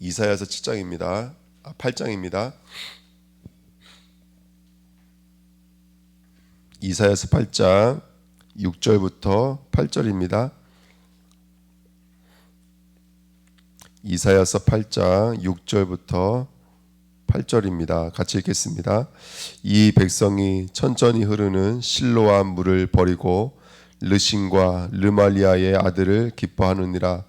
이사야서 7장입니다. 8장입니다. 이사야서 8장 6절부터 8절입니다. 이사야서 8장 6절부터 8절입니다. 같이 읽겠습니다. 이 백성이 천천히 흐르는 실로암 물을 버리고 르신과 르말리아의 아들을 기뻐하느니라.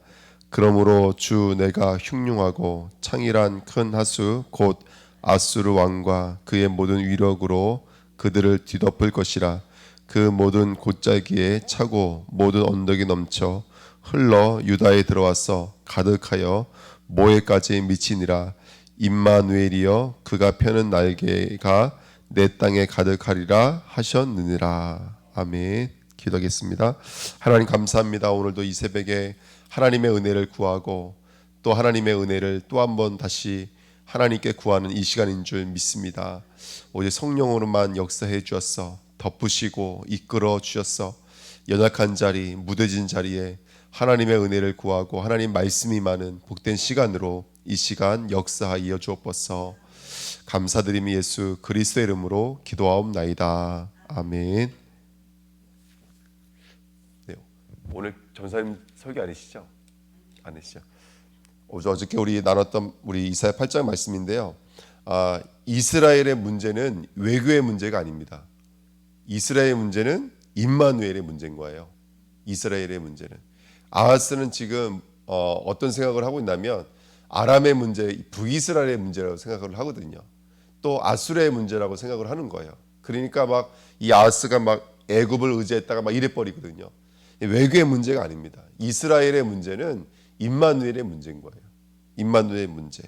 그러므로 주 내가 흉흉하고 창일한 큰 하수 곧 아수르 왕과 그의 모든 위력으로 그들을 뒤덮을 것이라. 그 모든 골짜기에 차고 모든 언덕이 넘쳐 흘러 유다에 들어와서 가득하여 모에까지 미치니라. 임마누엘이여 그가 펴는 날개가 내 땅에 가득하리라 하셨느니라. 아멘. 기도하겠습니다. 하나님 감사합니다. 오늘도 이 새벽에 하나님의 은혜를 구하고 또 하나님의 은혜를 또 한 번 다시 하나님께 구하는 이 시간인 줄 믿습니다. 오직 성령으로만 역사해 주었어. 덮으시고 이끌어 주셨어. 연약한 자리, 무뎌진 자리에 하나님의 은혜를 구하고 하나님 말씀이 많은 복된 시간으로 이 시간 역사하여 주옵소서. 감사드리며 예수 그리스도의 이름으로 기도하옵나이다. 아멘. 네, 오늘 전사님 설교 아니시죠? 아니시죠? 어저께 우리 나눴던 우리 이사야 8장 말씀인데요. 이스라엘의 문제는 외교의 문제가 아닙니다. 이스라엘의 문제는 임마누엘의 문제인 거예요. 이스라엘의 문제는. 아하스는 지금 어떤 생각을 하고 있냐면 아람의 문제, 북이스라엘의 문제라고 생각을 하거든요. 또 아수르의 문제라고 생각을 하는 거예요. 그러니까 막 이 아하스가 막 애굽을 의지했다가 막 이래 버리거든요. 외교의 문제가 아닙니다. 이스라엘의 문제는 임마누엘의 문제인 거예요. 임마누엘의 문제.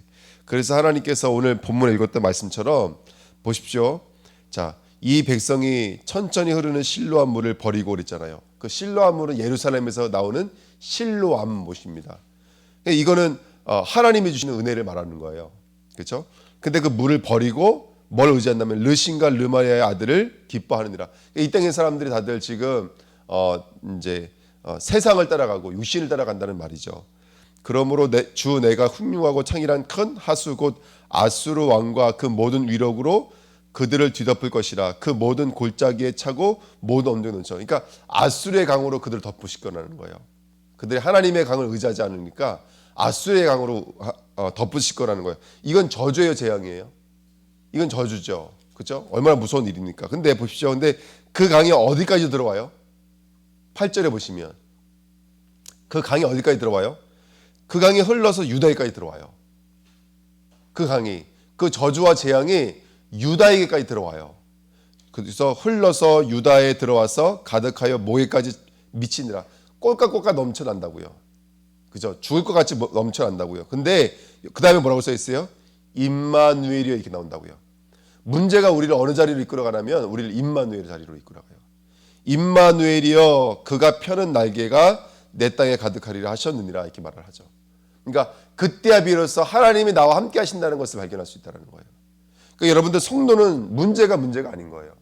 그래서 하나님께서 오늘 본문에 읽었던 말씀처럼 보십시오. 자, 이 백성이 천천히 흐르는 실로암 물을 버리고 그랬잖아요. 그 실로암 물은 예루살렘에서 나오는 실로암 못입니다. 이거는 하나님이 주시는 은혜를 말하는 거예요. 그렇죠? 근데 그 물을 버리고 뭘 의지한다면 르신과 르마리아의 아들을 기뻐하느니라. 이 땅의 사람들이 다들 지금 이제 세상을 따라가고 육신을 따라간다는 말이죠. 그러므로 주 내가 흉흉하고 창일한 큰 하수 곧 아수르 왕과 그 모든 위력으로 그들을 뒤덮을 것이라. 그 모든 골짜기에 차고 모든 언덕에 넘쳐. 그러니까 아수르의 강으로 그들을 덮으실 거라는 거예요. 그들이 하나님의 강을 의지하지 않으니까 아수르의 강으로 덮으실 거라는 거예요. 이건 저주예요, 재앙이에요? 이건 저주죠. 그렇죠? 얼마나 무서운 일입니까? 근데 보십시오. 근데 그 강이 어디까지 들어와요? 8절에 보시면 그 강이 어디까지 들어와요? 그 강이 흘러서 유다에까지 들어와요. 그 강이, 그 저주와 재앙이 유다에게까지 들어와요. 그래서 흘러서 유다에 들어와서 가득하여 모에까지 미치니라. 꼴깍꼴깍 넘쳐난다고요. 그죠? 죽을 것 같이 넘쳐난다고요. 근데 그 다음에 뭐라고 써 있어요? 임마누엘이 이렇게 나온다고요. 문제가 우리를 어느 자리로 이끌어가냐면 우리를 임마누엘 자리로 이끌어가요. 임마누엘이여 그가 펴는 날개가 내 땅에 가득하리라 하셨느니라 이렇게 말을 하죠. 그러니까 그때야 비로소 하나님이 나와 함께 하신다는 것을 발견할 수 있다는 거예요. 그러니까 여러분들 성도는 문제가 아닌 거예요.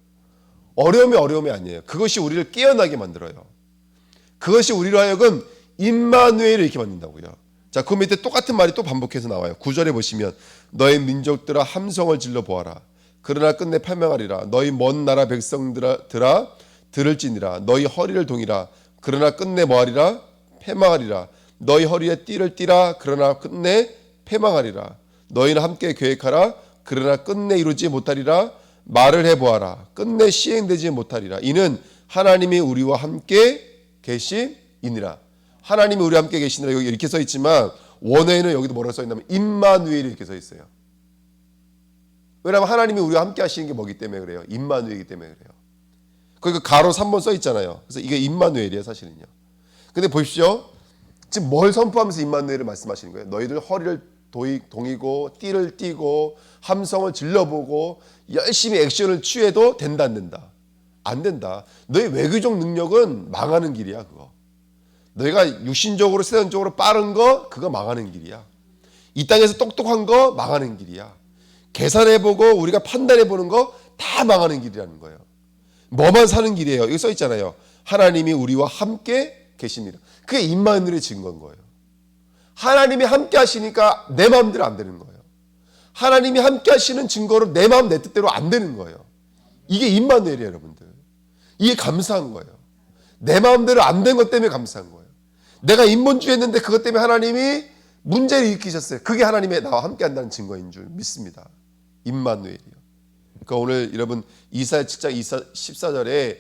어려움이 아니에요. 그것이 우리를 깨어나게 만들어요. 그것이 우리로 하여금 임마누엘을 이렇게 만든다고요. 자, 그 밑에 똑같은 말이 또 반복해서 나와요. 9절에 보시면 너희 민족들아 함성을 질러 보아라. 그러나 끝내 패망하리라. 너희 먼 나라 백성들아 들을지니라. 너희 허리를 동이라. 그러나 끝내 뭐하리라? 패망하리라. 너희 허리에 띠를 띠라. 그러나 끝내 패망하리라. 너희는 함께 계획하라. 그러나 끝내 이루지 못하리라. 말을 해보아라. 끝내 시행되지 못하리라. 이는 하나님이 우리와 함께 계시니라. 하나님이 우리와 함께 계시니라. 여기 이렇게 써 있지만 원어에는 여기도 뭐라고 써 있냐면 임마누엘이 이렇게 써 있어요. 왜냐하면 하나님이 우리와 함께 하시는 게 뭐기 때문에 그래요? 임마누엘이기 때문에 그래요. 거기 가로 3번 써 있잖아요. 그래서 이게 임마누엘이에요, 사실은요. 근데 보십시오. 지금 뭘 선포하면서 임마누엘을 말씀하시는 거예요? 너희들 허리를 동이고 띠를 띠고 함성을 질러보고 열심히 액션을 취해도 된다 안 된다? 안 된다. 너희 외교적 능력은 망하는 길이야. 그거. 너희가 육신적으로 세상적으로 빠른 거 그거 망하는 길이야. 이 땅에서 똑똑한 거 망하는 길이야. 계산해보고 우리가 판단해보는 거 다 망하는 길이라는 거예요. 뭐만 사는 길이에요. 여기 써 있잖아요. 하나님이 우리와 함께 계십니다. 그게 임마누엘의 증거인 거예요. 하나님이 함께 하시니까 내 마음대로 안 되는 거예요. 하나님이 함께 하시는 증거로 내 마음 내 뜻대로 안 되는 거예요. 이게 임마누엘이에요, 여러분들. 이게 감사한 거예요. 내 마음대로 안 된 것 때문에 감사한 거예요. 내가 인본주의했는데 그것 때문에 하나님이 문제를 일으키셨어요. 그게 하나님의 나와 함께 한다는 증거인 줄 믿습니다. 임마누엘이요. 그러니까 오늘 여러분 이사야 7장 14절에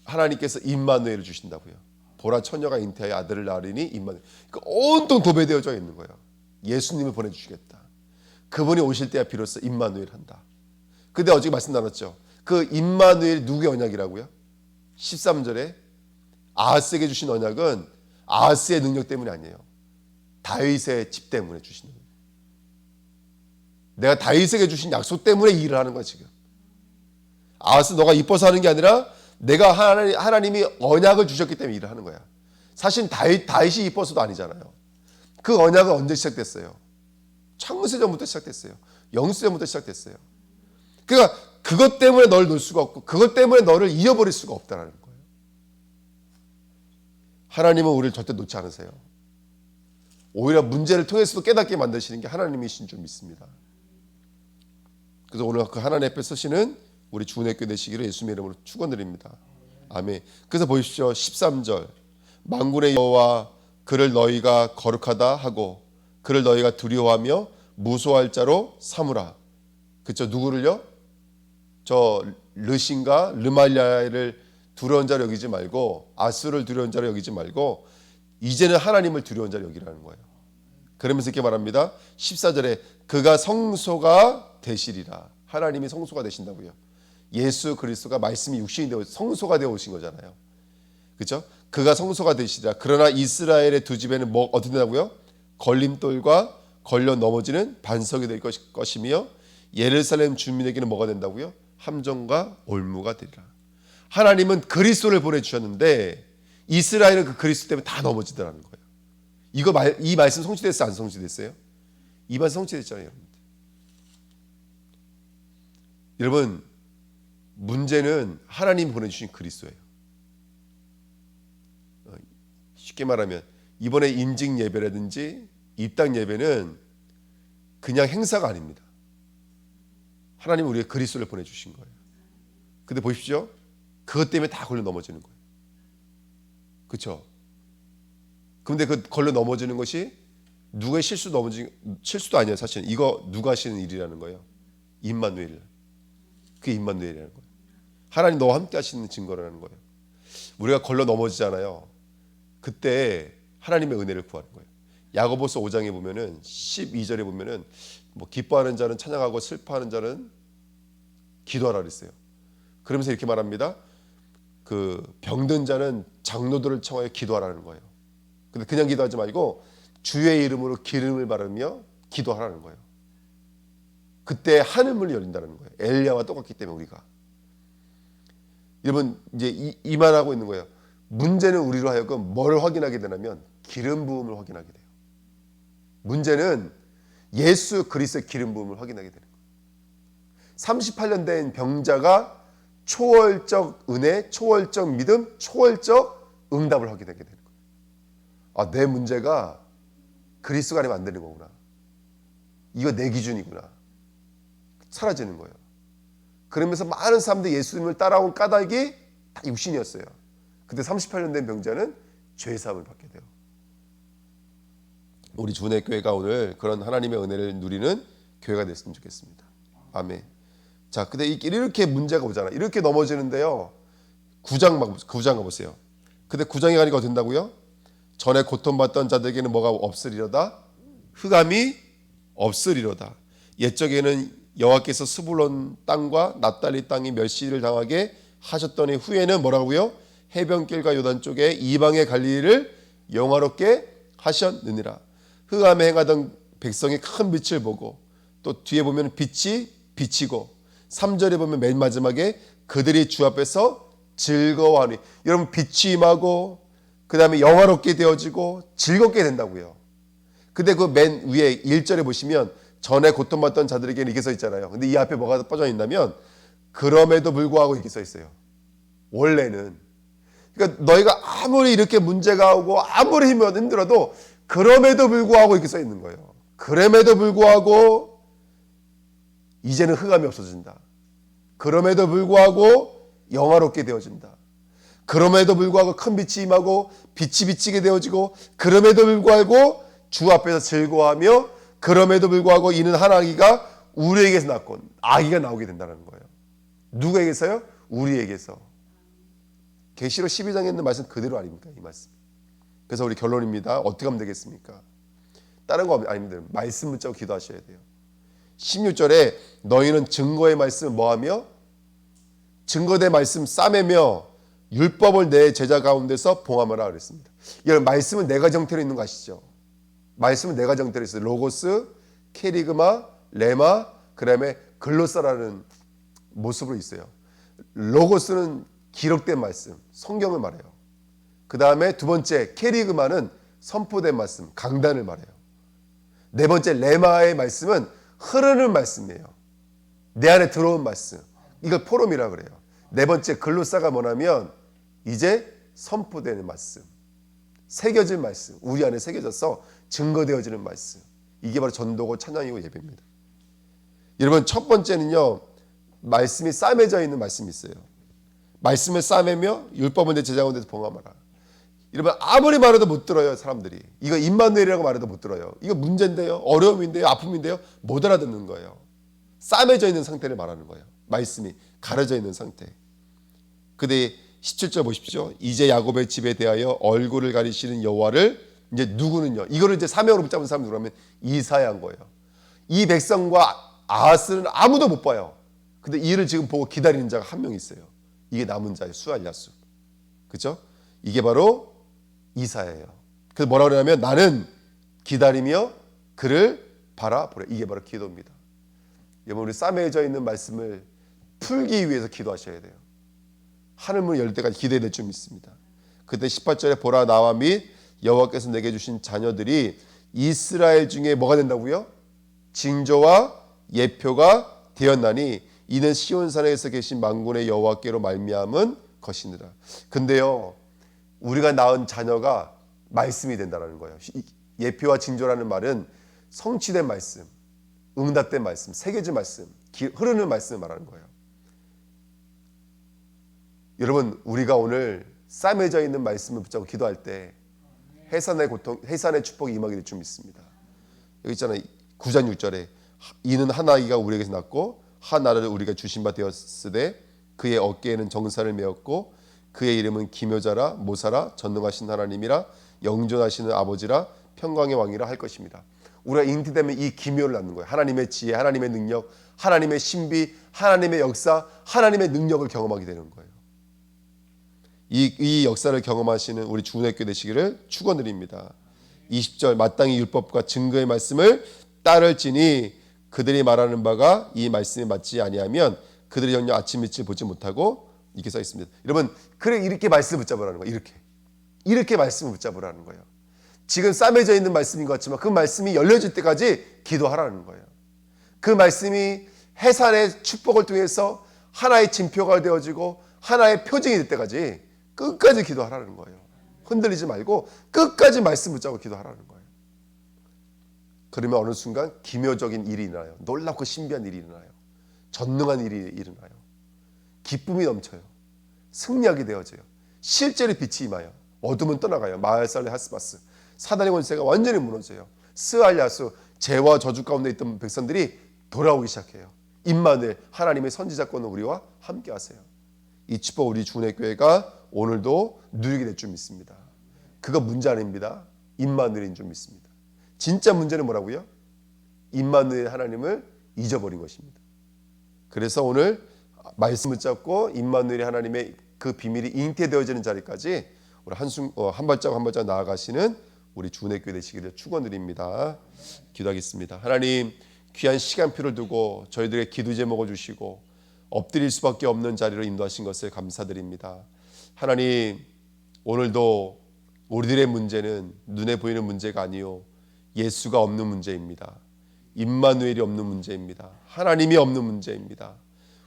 하나님께서 임마누엘을 주신다고요. 보라 처녀가 잉태하여 아들을 낳으리니 임마누엘. 그러니까 온통 도배되어져 있는 거예요. 예수님을 보내주시겠다. 그분이 오실 때야 비로소 임마누엘 한다. 근데 어제 말씀 나눴죠. 그 임마누엘 누구의 언약이라고요? 13절에 아하스에게 주신 언약은 아하스의 능력 때문이 아니에요. 다윗의 집 때문에 주신 거예요. 내가 다윗에게 주신 약속 때문에 이 일을 하는 거야 지금. 아하스 너가 이뻐서 하는 게 아니라 내가 하나님이 언약을 주셨기 때문에 일을 하는 거야. 사실 다윗이 이뻐서도 아니잖아요. 그 언약은 언제 시작됐어요? 창세전부터 시작됐어요. 영세전부터 시작됐어요. 그러니까 그것 때문에 너를 놓을 수가 없고 그것 때문에 너를 잃어버릴 수가 없다는 거예요. 하나님은 우리를 절대 놓지 않으세요. 오히려 문제를 통해서도 깨닫게 만드시는 게 하나님이신 줄 믿습니다. 그래서 오늘 그 하나님 앞에 서시는 우리 주은혜교 되시기를 예수님의 이름으로 축원드립니다. 아멘. 그래서 보십시오. 13절 만군의 여호와 그를 너희가 거룩하다 하고 그를 너희가 두려워하며 무소할 자로 삼으라. 그렇죠? 누구를요? 저 르신과 르말리아를 두려운 자로 여기지 말고 아수를 두려운 자로 여기지 말고 이제는 하나님을 두려운 자로 여기라는 거예요. 그러면서 이렇게 말합니다. 14절에 그가 성소가 되시리라. 하나님이 성소가 되신다고요. 예수 그리스도가 말씀이 육신이 되어 성소가 되어 오신 거잖아요. 그렇죠? 그가 성소가 되시리라. 그러나 이스라엘의 두 집에는 뭐 어떻게 된다고요? 걸림돌과 걸려 넘어지는 반석이 될 것이며 예루살렘 주민에게는 뭐가 된다고요? 함정과 올무가 되리라. 하나님은 그리스도를 보내주셨는데 이스라엘은 그 그리스도 때문에 다 넘어지더라는 거예요. 이 말씀 성취됐어요? 안 성취됐어요? 이 말씀 성취됐잖아요. 여러분 문제는 하나님이 보내주신 그리스도예요. 쉽게 말하면 이번에 인직 예배라든지 입당 예배는 그냥 행사가 아닙니다. 하나님은 우리에게 그리스도를 보내주신 거예요. 근데 보십시오. 그것 때문에 다 걸려 넘어지는 거예요. 그렇죠? 그런데 그 걸려 넘어지는 것이 누구의 실수도 아니에요. 사실은 이거 누가 하시는 일이라는 거예요. 임마누엘. 그게 임마누엘이라는 거예요. 하나님 너와 함께 하시는 증거라는 거예요. 우리가 걸려 넘어지잖아요. 그때 하나님의 은혜를 구하는 거예요. 야고보서 5장에 보면은 12절에 보면은 뭐 기뻐하는 자는 찬양하고 슬퍼하는 자는 기도하라 그랬어요. 그러면서 이렇게 말합니다. 그 병든 자는 장로들을 청하여 기도하라는 거예요. 근데 그냥 기도하지 말고 주의 이름으로 기름을 바르며 기도하라는 거예요. 그때 하늘문이 열린다는 거예요. 엘리야와 똑같기 때문에 우리가. 여러분 이제 이만하고 있는 거예요. 문제는 우리로 하여금 뭘 확인하게 되냐면 기름 부음을 확인하게 돼요. 문제는 예수 그리스도의 기름 부음을 확인하게 되는 거예요. 38년 된 병자가 초월적 은혜, 초월적 믿음, 초월적 응답을 확인하게 되는 거예요. 아, 내 문제가 그리스도가 아니면 안 되는 거구나. 이거 내 기준이구나. 사라지는 거예요. 그러면서 많은 사람들이 예수님을 따라온 까닭이 다 육신이었어요. 근데 38년 된 병자는 죄사함을 받게 돼요. 우리 주은혜 교회가 오늘 그런 하나님의 은혜를 누리는 교회가 됐으면 좋겠습니다. 아멘. 자, 근데 이렇게 문제가 오잖아. 이렇게 넘어지는데요. 9장 가보세요. 근데 9장에 가니까 어떻게 된다고요? 전에 고통받던 자들에게는 뭐가 없으리로다? 흑암이 없으리로다. 옛적에는 여호와께서 스불론 땅과 납달리 땅이 멸시를 당하게 하셨더니 후에는 뭐라고요? 해변길과 요단 쪽에 이방의 갈릴리를 영화롭게 하셨느니라. 흑암에 행하던 백성이 큰 빛을 보고 또 뒤에 보면 빛이 비치고 3절에 보면 맨 마지막에 그들이 주 앞에서 즐거워하니. 여러분 빛이 임하고 그 다음에 영화롭게 되어지고 즐겁게 된다고요. 근데 그 맨 위에 1절에 보시면 전에 고통받던 자들에게는 이렇게 써 있잖아요. 근데 이 앞에 뭐가 빠져 있냐면 그럼에도 불구하고 이렇게 써 있어요. 원래는. 그러니까 너희가 아무리 이렇게 문제가 오고 아무리 힘들어도 그럼에도 불구하고 이렇게 써 있는 거예요. 그럼에도 불구하고 이제는 흑암이 없어진다. 그럼에도 불구하고 영화롭게 되어진다. 그럼에도 불구하고 큰 빛이 임하고 빛이 비치게 되어지고, 그럼에도 불구하고 주 앞에서 즐거워하며, 그럼에도 불구하고 이는 한 아기가 우리에게서 낳고, 아기가 나오게 된다는 거예요. 누구에게서요? 우리에게서. 계시록 12장에 있는 말씀 그대로 아닙니까? 이 말씀. 그래서 우리 결론입니다. 어떻게 하면 되겠습니까? 다른 거 아닙니다. 말씀 붙잡고 기도하셔야 돼요. 16절에 너희는 증거의 말씀을 뭐하며? 증거된 말씀 싸매며 율법을 내 제자 가운데서 봉함하라 그랬습니다. 이 말씀은 네 가지 형태로 있는 거 아시죠? 말씀은 네 가지 형태로 있어요. 로고스, 케리그마, 레마, 그 다음에 글로사라는 모습으로 있어요. 로고스는 기록된 말씀, 성경을 말해요. 그 다음에 두 번째 케리그마는 선포된 말씀, 강단을 말해요. 네 번째 레마의 말씀은 흐르는 말씀이에요. 내 안에 들어온 말씀, 이걸 포럼이라고 그래요. 네 번째 글로사가 뭐냐면 이제 선포되는 말씀, 새겨질 말씀, 우리 안에 새겨져서 증거되어지는 말씀, 이게 바로 전도고 찬양이고 예배입니다. 여러분, 첫 번째는요, 말씀이 싸매져 있는 말씀이 있어요. 말씀을 싸매며 율법은 내 제자 가운데서 봉함하라. 여러분, 아무리 말해도 못 들어요. 사람들이 이거 임마누엘이라고 말해도 못 들어요. 이거 문제인데요, 어려움인데요, 아픔인데요, 못 알아듣는 거예요. 싸매져 있는 상태를 말하는 거예요. 말씀이 가려져 있는 상태. 근데 17절 보십시오. 이제 야곱의 집에 대하여 얼굴을 가리시는 여호와를, 이제 누구는요, 이거를 이제 사명으로 붙잡은 사람이 누구냐면 이사야인 거예요. 이 백성과 아하스는 아무도 못 봐요. 근데 이를 지금 보고 기다리는 자가 한 명 있어요. 이게 남은 자의 수알야수. 그죠? 이게 바로 이사야예요. 그래서 뭐라고 그러냐면 나는 기다리며 그를 바라보래. 이게 바로 기도입니다. 여러분, 우리 싸매져 있는 말씀을 풀기 위해서 기도하셔야 돼요. 하늘문을 열 때까지 기대해야 될 줄 믿습니다. 그때 18절에 보라 나와 및 여호와께서 내게 주신 자녀들이 이스라엘 중에 뭐가 된다고요? 징조와 예표가 되었나니 이는 시온산에서 계신 만군의 여호와께로 말미암은 것이니라. 근데요, 우리가 낳은 자녀가 말씀이 된다는 거예요. 예표와 징조라는 말은 성취된 말씀, 응답된 말씀, 새겨진 말씀, 흐르는 말씀을 말하는 거예요. 여러분, 우리가 오늘 싸매져 있는 말씀을 붙잡고 기도할 때 해산의 고통, 해산의 축복이 임하게 될 줄 믿습니다. 여기 있잖아요. 9장 6절에 이는 한 아기가 우리에게서 낳고 한 나라를 우리가 주신 바 되었으되 그의 어깨에는 정사를 메었고 그의 이름은 기묘자라 모사라 전능하신 하나님이라 영존하시는 아버지라 평강의 왕이라 할 것입니다. 우리가 잉태되면 이 기묘를 낳는 거예요. 하나님의 지혜, 하나님의 능력, 하나님의 신비, 하나님의 역사, 하나님의 능력을 경험하게 되는 거예요. 이 역사를 경험하시는 우리 주은혜교회 되시기를 축원드립니다. 20절 마땅히 율법과 증거의 말씀을 따를지니 그들이 말하는 바가 이 말씀에 맞지 아니하면 그들이 영영 아침 일찍 보지 못하고, 이렇게 써 있습니다. 여러분, 그래 이렇게 말씀을 붙잡으라는 거예요. 이렇게 말씀을 붙잡으라는 거예요. 지금 싸매져 있는 말씀인 것 같지만 그 말씀이 열려질 때까지 기도하라는 거예요. 그 말씀이 해산의 축복을 통해서 하나의 징표가 되어지고 하나의 표징이 될 때까지 끝까지 기도하라는 거예요. 흔들리지 말고 끝까지 말씀 붙잡고 기도하라는 거예요. 그러면 어느 순간 기묘적인 일이 일어나요. 놀랍고 신비한 일이 일어나요. 전능한 일이 일어나요. 기쁨이 넘쳐요. 승리하게 되어져요. 실제로 빛이 임하여 어둠은 떠나가요. 마을살레 하스바스, 사단의 권세가 완전히 무너져요. 스알야수, 죄와 저주 가운데 있던 백성들이 돌아오기 시작해요. 임마누엘, 하나님의 선지자권은 우리와 함께 하세요. 이 축복 우리 주은혜교회가 오늘도 누리게 될 줄 믿습니다. 그거 문제 아닙니다. 임마누엘인 줄 믿습니다. 진짜 문제는 뭐라고요? 임마누엘 하나님을 잊어버린 것입니다. 그래서 오늘 말씀을 잡고 임마누엘 하나님의 그 비밀이 잉태되어지는 자리까지 우리 한 발자국 한 발자국 나아가시는 우리 주은혜교회 되시기를 축원드립니다. 기도하겠습니다. 하나님, 귀한 시간표를 두고 저희들의 기도 제목을 주시고 엎드릴 수밖에 없는 자리로 인도하신 것을 감사드립니다. 하나님, 오늘도 우리들의 문제는 눈에 보이는 문제가 아니요 예수가 없는 문제입니다. 임마누엘이 없는 문제입니다. 하나님이 없는 문제입니다.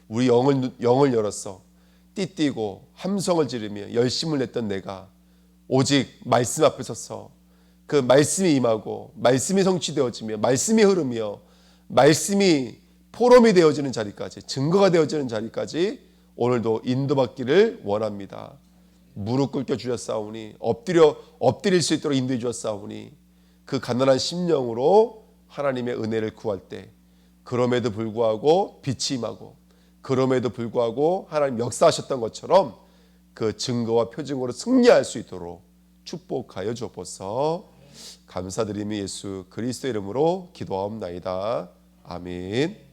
우리 영을 열어서 띠띠고 함성을 지르며 열심을 냈던 내가 오직 말씀 앞에 서서 그 말씀이 임하고 말씀이 성취되어지며 말씀이 흐르며 말씀이 포럼이 되어지는 자리까지, 증거가 되어지는 자리까지 오늘도 인도받기를 원합니다. 무릎 꿇겨 주셨사오니, 엎드릴 수 있도록 인도해 주셨사오니, 그 가난한 심령으로 하나님의 은혜를 구할 때 그럼에도 불구하고 빛이 임하고, 그럼에도 불구하고 하나님 역사하셨던 것처럼 그 증거와 표징으로 승리할 수 있도록 축복하여 주옵소서. 감사드리며 예수 그리스도 이름으로 기도하옵나이다. 아멘.